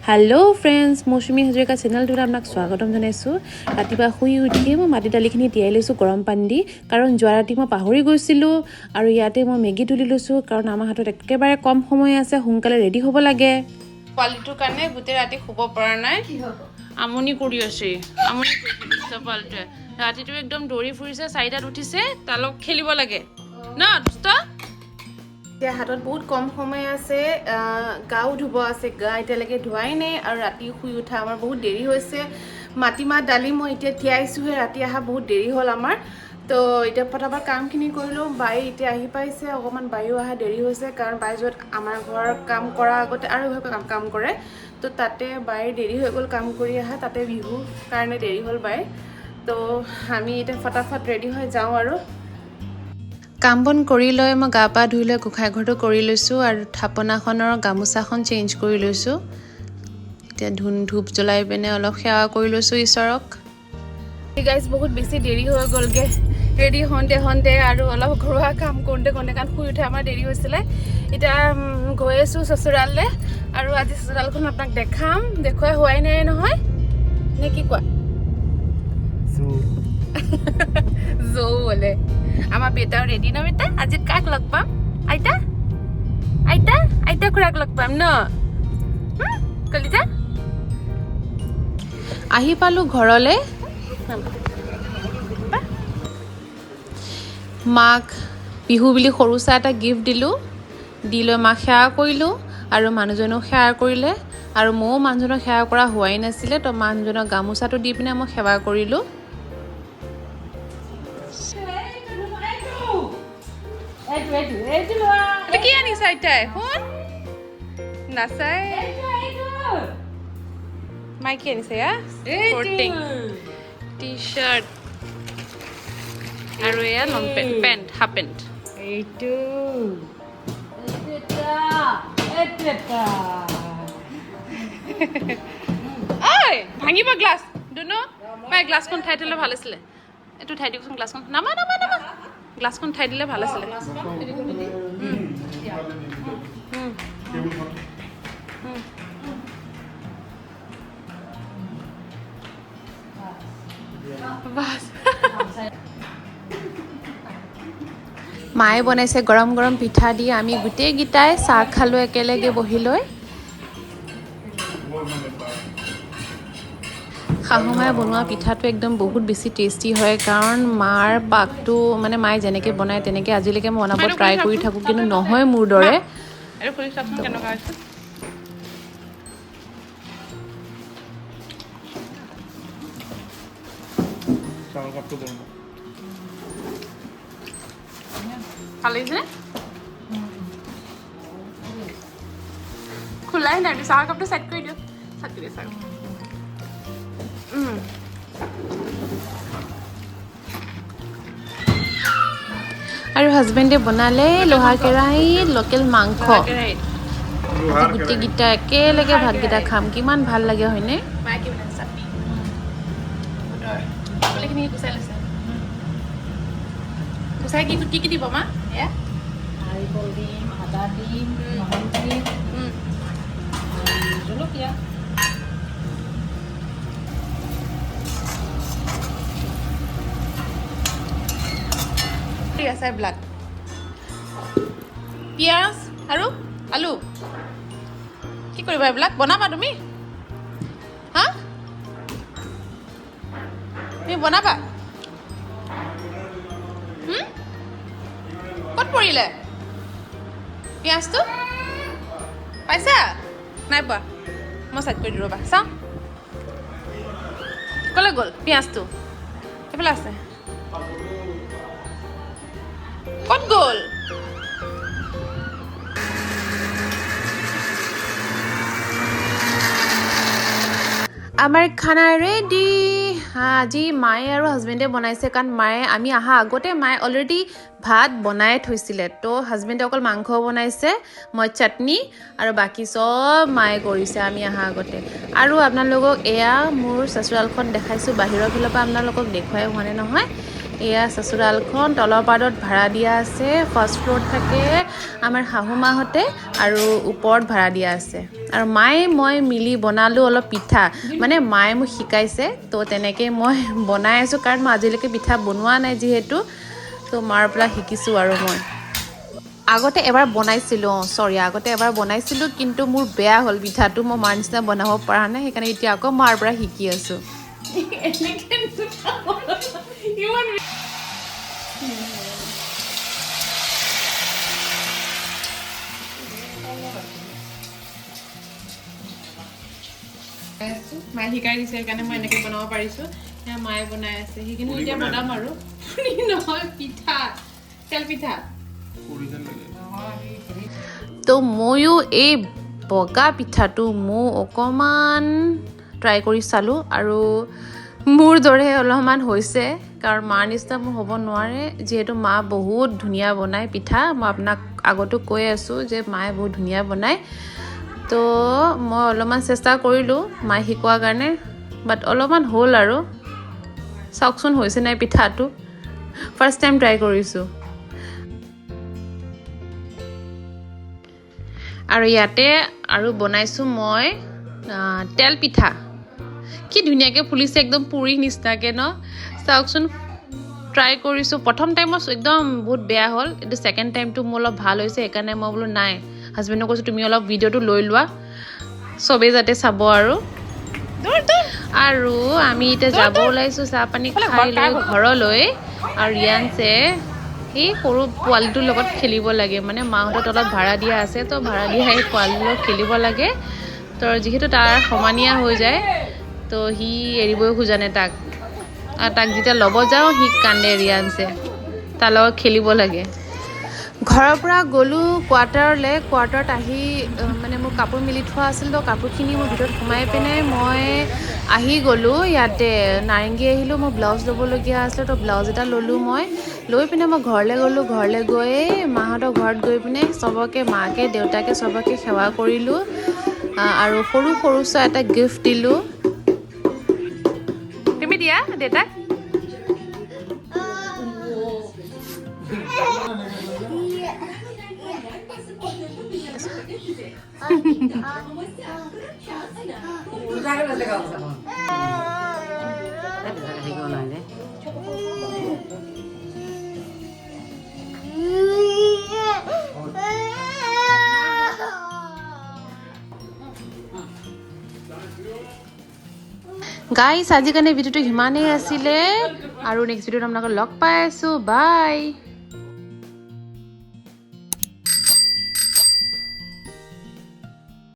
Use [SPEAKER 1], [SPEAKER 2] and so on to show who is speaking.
[SPEAKER 1] hello friends मौसुमी हजरिका चेनेलটোত আপোনাক স্বাগতম জনাইছোঁ ৰাতিপুৱা শুই উঠি মই মাটি দালিখিনি তিয়াই লৈছোঁ গৰম পানী দি কাৰণ যোৱা ৰাতি মই পাহৰি গৈছিলোঁ আৰু ইয়াতে মই মেগি তুলি লৈছোঁ কাৰণ আমাৰ হাতত একেবাৰে কম সময় আছে সোনকালে ৰেডি হ'ব লাগে পোৱালিটোৰ কাৰণে গোটেই ৰাতি শুব পৰা নাই কি হ'ব আমনি কৰি আছে আমনি কৰি দিছে পোৱালিটোৱে ৰাতিটো একদম দৌৰি ফুৰিছে 4টাত উঠিছে তালক খেলিব লাগে না দুষ্ট এতিয়া হাতত বহুত কম সময় আছে গাও ধুব আছে গা এতিয়ালৈকে ধোৱাই নাই আৰু ৰাতি শুই উঠা আমাৰ বহুত দেৰি হৈছে মাটিমাহ দালি মই এতিয়া তিয়াইছোহে ৰাতি আহা বহুত দেৰি হ'ল আমাৰ তো এতিয়া ফটাফট কামখিনি কৰিলোঁ বাই এতিয়া আহি পাইছে অকণমান বায়ু আহা দেৰি হৈছে কাৰণ বাই য'ত আমাৰ ঘৰৰ কাম কৰা আগতে আৰু কাম কৰে তো তাতে বাইৰ দেৰি হৈ গ'ল কাম কৰি আহা তাতে বিহু কাৰণে দেৰি হ'ল বাই তো আমি এতিয়া ফটাফট ৰেডি হৈ যাওঁ আৰু কাম বন কৰি লৈ মই গা পা ধুই লৈ গোঁসাই ঘৰটো কৰি লৈছোঁ আৰু থাপনাখনৰ গামোচাখন চেঞ্জ কৰি লৈছোঁ এতিয়া ধূপ জ্বলাই পিনে অলপ সেৱা কৰি লৈছোঁ ঈশ্বৰক গাইজ বহুত বেছি দেৰি হৈ গ'লগৈ ৰেডি হওঁতে আৰু অলপ ঘৰুৱা কাম কৰোঁতে কাৰণ শুই উঠে আমাৰ দেৰি হৈছিলে এতিয়া গৈ আছোঁ চচুৰাললৈ আৰু আজি চচুৰালখন আপোনাক দেখাম দেখুৱাই হোৱাই নাই নহয় নে কি কোৱা জৌ বোলে আমাৰ বেটাও ৰেডি ন বেটা আজি কাক লগ পাম আইতা আইতা আইতা খুৰাক লগ পাম ন কলিজা আহি পালোঁ ঘৰলৈ মাক বিহু বুলি সৰু চাই এটা গিফ্ট দিলোঁ দি লৈ মাক সেৱা কৰিলোঁ আৰু মানুহজনক সেৱা কৰিলে আৰু ময়ো মানুহজনক সেৱা কৰা হোৱাই নাছিলে তো মানুহজনক গামোচাটো দি পিনে মই সেৱা কৰিলোঁ কি আনিছা আইতাই শুন নাচাই মাই কি আনিছে স্পৰ্টিং টি চাৰ্ট আৰু এয়া লং পেণ্ট হাফ পেণ্ট এইটো ঐ ভাঙিব গ্লাছ দুনো পাই গ্লাছখন ঠাই থ'লে ভাল আছিলে এইটো ঠাই দিবচোন গ্লাছখন নামা গ্লাছখন ঠাই দিলে ভাল আছিলে মায়ে বনাইছে গৰম গৰম পিঠা দি আমি গোটেইকেইটাই চাহ খালোঁ একেলগে বহি লৈ শাহুমাই বনোৱা পিঠাটো একদম বহুত বেছি টেষ্টি হয় কাৰণ মাৰ পাকটো মানে মায়ে যেনেকৈ বনায় তেনেকৈ আজিলৈকে মই বনাব ট্ৰাই কৰি থাকোঁ কিন্তু নহয় মোৰ দৰে খোলাই নাই চাহ কাপটো চেট কৰি দিওঁ চাহ আৰু হাজবেণ্ডে বনালে লোহা কেৰাহীত লোকেল মাংস গোটেইকেইটা একেলগে ভাতকেইটা খাম কিমান ভাল লাগে হয়নে গুচাই কি দিব মা নাৰিকল দিম আদা দিম নহৰু দিম জলকীয়া আছে এইবিলাক পিঁয়াজ আৰু আলু কি কৰিবা এইবিলাক বনাবা তুমি হা তুমি বনাবা ক'ত পৰিলে পিঁয়াজটো পাইছা নাই পোৱা মই চাইড কৰি দিওঁ ৰ'বা চাওঁ ক'লৈ গ'ল পিঁয়াজটো সেইফালে আছে ক'ত গ'ল আমাৰ খানা ৰেডি আজি মায়ে আৰু হাজবেণ্ডে বনাইছে কাৰণ মায়ে আমি অহা আগতে মায়ে অলৰেডি ভাত বনাই থৈছিলে তো হাজবেণ্ডে অকল মাংস বনাইছে মই চাটনি আৰু বাকী চব মায়ে কৰিছে আমি অহা আগতে আৰু আপোনালোকক এয়া মোৰ চচুৰালখন দেখাইছোঁ বাহিৰৰ ফালৰ পৰা আপোনালোকক দেখুৱাই হোৱা নাই নহয় এয়া চচুৰালখন তলৰ পাৰ্টত ভাড়া দিয়া আছে ফাৰ্ষ্ট ফ্ল'ৰত থাকে আমাৰ শাহু মাহঁতে আৰু ওপৰত ভাড়া দিয়া আছে আৰু মায়ে মই মিলি বনালোঁ অলপ পিঠা মানে মায়ে মোক শিকাইছে তো তেনেকৈ মই বনাই আছোঁ কাৰণ মই আজিলৈকে পিঠা বনোৱা নাই যিহেতু তো মাৰ পৰা শিকিছোঁ আৰু মই আগতে এবাৰ বনাইছিলোঁ আগতে এবাৰ বনাইছিলোঁ কিন্তু মোৰ বেয়া হ'ল পিঠাটো মই মাৰ নিচিনা বনাব পৰা নাই সেইকাৰণে এতিয়া আকৌ মাৰ পৰা শিকি আছোঁ মায়ে শিকাই দিছে সেইকাৰণে মই এনেকৈ বনাব পাৰিছোঁ সেয়া মায়ে বনাই আছে সেইখিনি এতিয়া বনাম আৰু নহয় পিঠা তেল পিঠা তো ময়ো এই বগা পিঠাটো মোৰ অকণমান ট্ৰাই কৰি চালোঁ আৰু মোৰ দৰে অলপমান হৈছে কাৰণ মাৰ নিচিনা মোৰ হ'ব নোৱাৰে যিহেতু মা বহুত ধুনীয়া বনায় পিঠা মই আপোনাক আগতো কৈ আছোঁ যে মায়ে বহুত ধুনীয়া বনায় তো মই অলপমান চেষ্টা কৰিলোঁ মায়ে শিকোৱাৰ কাৰণে বাট অলপমান হ'ল আৰু চাওকচোন হৈছে নাই পিঠাটো ফাৰ্ষ্ট টাইম ট্ৰাই কৰিছোঁ আৰু ইয়াতে আৰু বনাইছোঁ মই তেল পিঠা কি ধুনীয়াকৈ ফুলিছে একদম পুৰি নিচিনাকৈ ন চাওকচোন ট্ৰাই কৰিছোঁ প্ৰথম টাইমত একদম বহুত বেয়া হ'ল এইটো ছেকেণ্ড টাইমটো মোৰ অলপ ভাল হৈছে সেইকাৰণে মই বোলো নাই হাজবেণ্ডক কৈছোঁ তুমি অলপ ভিডিঅ'টো লৈ লোৱা চবেই যাতে চাব আৰু আমি এতিয়া যাব ওলাইছোঁ চাহ পানী খাই লৈ ঘৰলৈ আৰু ৰিয়ানছে এই সৰু পোৱালিটোৰ লগত খেলিব লাগে মানে মাহঁতৰ তলত ভাড়া দিয়া আছে তো ভাড়া দিয়া সেই পোৱালিটোৰ লগত খেলিব লাগে তো যিহেতু তাৰ সমানীয়া হৈ যায় তো সি এৰিবই খোজা নাই তাক আৰু তাক যেতিয়া ল'ব যাওঁ সি কান্দে ৰিয়ানছে তাৰ লগত খেলিব লাগে ঘৰৰ পৰা গ'লোঁ কোৱাৰ্টাৰত আহি মানে মোৰ কাপোৰ মেলি থোৱা আছিল তো কাপোৰখিনি মোৰ ভিতৰত সোমাই পিনে মই আহি গ'লোঁ ইয়াতে নাৰেংগী আহিলোঁ মই ব্লাউজ ল'বলগীয়া আছিলে তো ব্লাউজ এটা ল'লোঁ মই লৈ পিনে মই ঘৰলৈ গ'লোঁ ঘৰলৈ গৈ মাহঁতৰ ঘৰত গৈ পিনে চবকে মাকে দেউতাকে চবকে সেৱা কৰিলোঁ আৰু সৰু চাই এটা গিফ্ট দিলোঁ তুমি দিয়া দেউতাক গাইছ আজিৰ কাৰণে ভিডিঅ'টো সিমানেই আছিলে আৰু নেক্সট ভিডিঅ'ত আপোনালোকক লগ পাই আছোঁ বাই